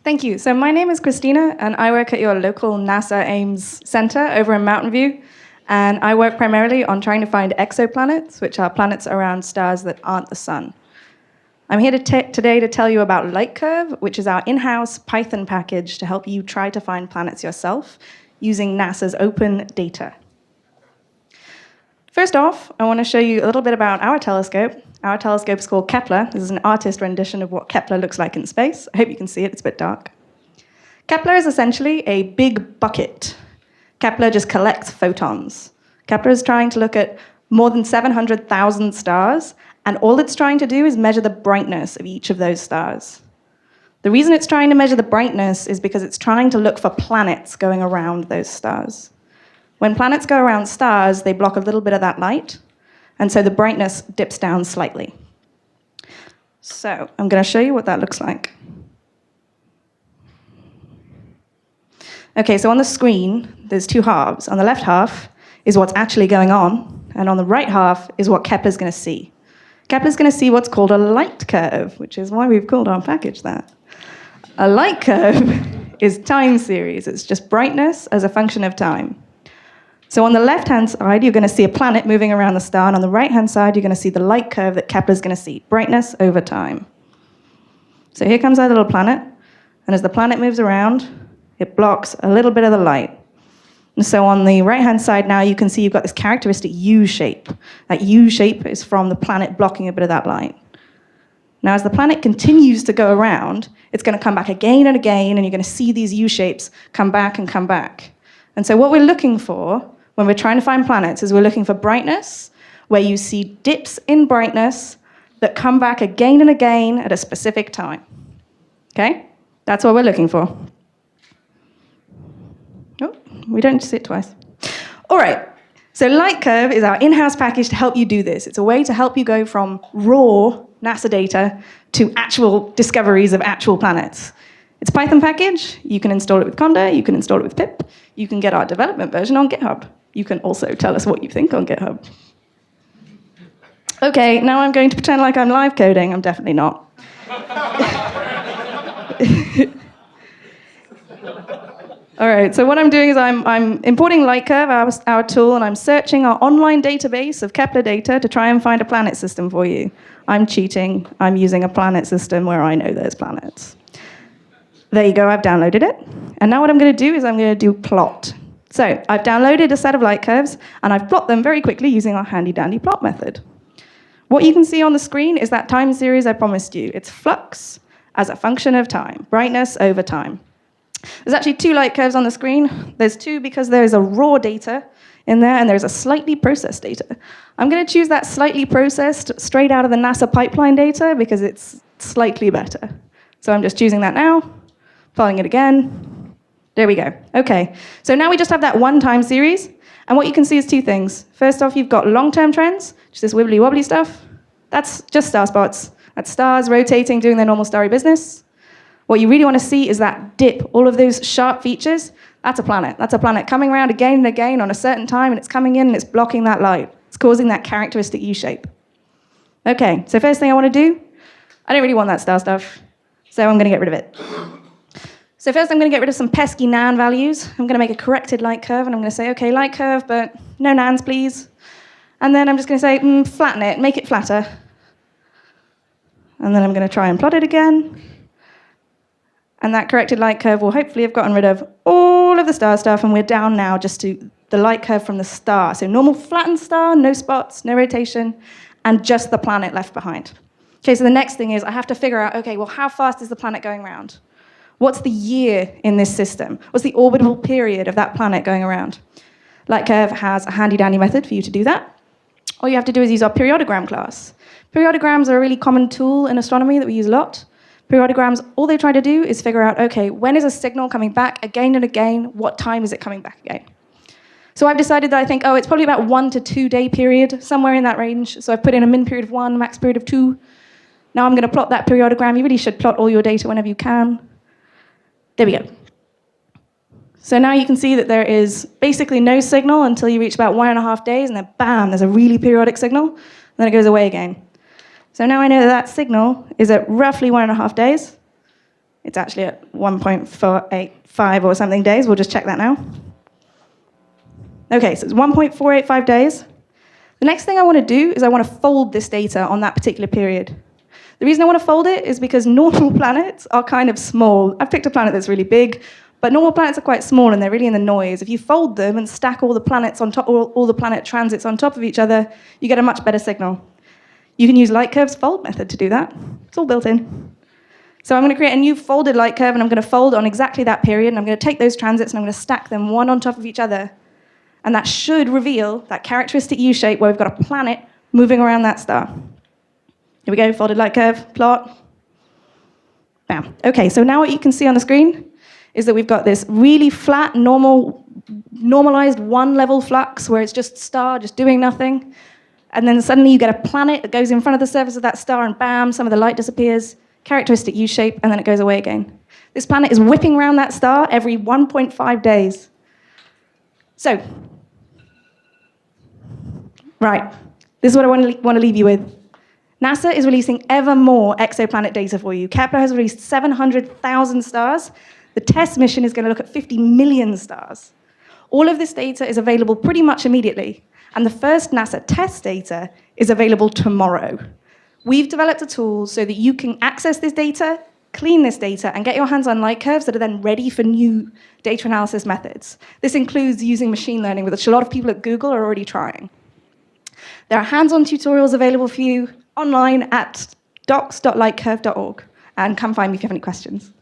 Thank you. So my name is Christina, and I work at your local NASA Ames center over in Mountain View. And I work primarily on trying to find exoplanets, which are planets around stars that aren't the sun. I'm here today to tell you about Lightkurve, which is our in-house Python package to help you try to find planets yourself using NASA's open data. First off, I want to show you a little bit about our telescope. Our telescope is called Kepler. This is an artist rendition of what Kepler looks like in space. I hope you can see it. It's a bit dark. Kepler is essentially a big bucket. Kepler just collects photons. Kepler is trying to look at more than 700,000 stars, and all it's trying to do is measure the brightness of each of those stars. The reason it's trying to measure the brightness is because it's trying to look for planets going around those stars. When planets go around stars, they block a little bit of that light, and so the brightness dips down slightly. So I'm going to show you what that looks like. Okay, so on the screen, there's two halves. On the left half is what's actually going on, and on the right half is what Kepler's going to see. Kepler's going to see what's called a light curve, which is why we've called our package that. A light curve is time series. It's just brightness as a function of time. So on the left-hand side, you're going to see a planet moving around the star, and on the right-hand side, you're going to see the light curve that Kepler's going to see, brightness over time. So here comes our little planet, and as the planet moves around, it blocks a little bit of the light. And so on the right-hand side now, you can see you've got this characteristic U shape. That U shape is from the planet blocking a bit of that light. Now, as the planet continues to go around, it's going to come back again and again, and you're going to see these U shapes come back and come back. And so what we're looking for when we're trying to find planets is we're looking for brightness, where you see dips in brightness that come back again and again at a specific time. Okay? That's what we're looking for. Oh, we don't see it twice. All right. So Lightkurve is our in-house package to help you do this. It's a way to help you go from raw NASA data to actual discoveries of actual planets. It's a Python package. You can install it with Conda. You can install it with pip. You can get our development version on GitHub. You can also tell us what you think on GitHub. Okay, now I'm going to pretend like I'm live coding. I'm definitely not. All right, so what I'm doing is I'm importing Lightkurve, our tool, and I'm searching our online database of Kepler data to try and find a planet system for you. I'm cheating. I'm using a planet system where I know there's planets. There you go, I've downloaded it. And now what I'm going to do is I'm going to do plot. So I've downloaded a set of light curves, and I've plotted them very quickly using our handy-dandy plot method. What you can see on the screen is that time series I promised you. It's flux as a function of time, brightness over time. There's actually two light curves on the screen. There's two because there is a raw data in there, and there's a slightly processed data. I'm going to choose that slightly processed straight out of the NASA pipeline data because it's slightly better. So I'm just choosing that now. Plotting it again. There we go. Okay, so now we just have that one time series, and what you can see is two things. First off, you've got long-term trends, which is this wibbly-wobbly stuff. That's just star spots. That's stars rotating, doing their normal starry business. What you really want to see is that dip, all of those sharp features. That's a planet. That's a planet coming around again and again on a certain time, and it's coming in and it's blocking that light. It's causing that characteristic U shape. Okay, so first thing I want to do, I don't really want that star stuff, so I'm going to get rid of it. So first I'm going to get rid of some pesky nan values. I'm going to make a corrected light curve, and I'm going to say, okay, light curve, but no nans, please. And then I'm just going to say, flatten it, make it flatter. And then I'm going to try and plot it again. And that corrected light curve will hopefully have gotten rid of all of the star stuff, and we're down now just to the light curve from the star. So normal flattened star, no spots, no rotation, and just the planet left behind. Okay, so the next thing is I have to figure out, okay, well, how fast is the planet going around? What's the year in this system? What's the orbital period of that planet going around? Lightkurve has a handy-dandy method for you to do that. All you have to do is use our periodigram class. Periodograms are a really common tool in astronomy that we use a lot. Periodograms, all they try to do is figure out, okay, when is a signal coming back again and again? What time is it coming back again? So I've decided that I think, it's probably about 1 to 2 day period, somewhere in that range. So I've put in a min period of 1, max period of 2. Now I'm going to plot that periodogram. You really should plot all your data whenever you can. There we go. So now you can see that there is basically no signal until you reach about 1.5 days, and then bam, there's a really periodic signal, and then it goes away again. So now I know that that signal is at roughly 1.5 days. It's actually at 1.485 or something days. We'll just check that now. Okay, so it's 1.485 days. The next thing I want to do is I want to fold this data on that particular period. The reason I want to fold it is because normal planets are kind of small. I've picked a planet that's really big, but normal planets are quite small and they're really in the noise. If you fold them and stack all the planets on top, all the planet transits on top of each other, you get a much better signal. You can use Lightkurve's fold method to do that. It's all built in. So I'm going to create a new folded Lightkurve, and I'm going to fold on exactly that period, and I'm going to take those transits and I'm going to stack them one on top of each other. And that should reveal that characteristic U-shape where we've got a planet moving around that star. Here we go, folded Lightkurve, plot. Bam. Okay, so now what you can see on the screen is that we've got this really flat, normalized one-level flux where it's just star, just doing nothing. And then suddenly you get a planet that goes in front of the surface of that star, and bam, some of the light disappears. Characteristic U-shape, and then it goes away again. This planet is whipping around that star every 1.5 days. So, right, this is what I want to leave you with. NASA is releasing ever more exoplanet data for you. Kepler has released 700,000 stars. The TESS mission is going to look at 50 million stars. All of this data is available pretty much immediately, and the first NASA TESS data is available tomorrow. We've developed a tool so that you can access this data, clean this data, and get your hands on Lightkurves that are then ready for new data analysis methods. This includes using machine learning, which a lot of people at Google are already trying. There are hands-on tutorials available for you online at docs.lightkurve.org, and come find me if you have any questions.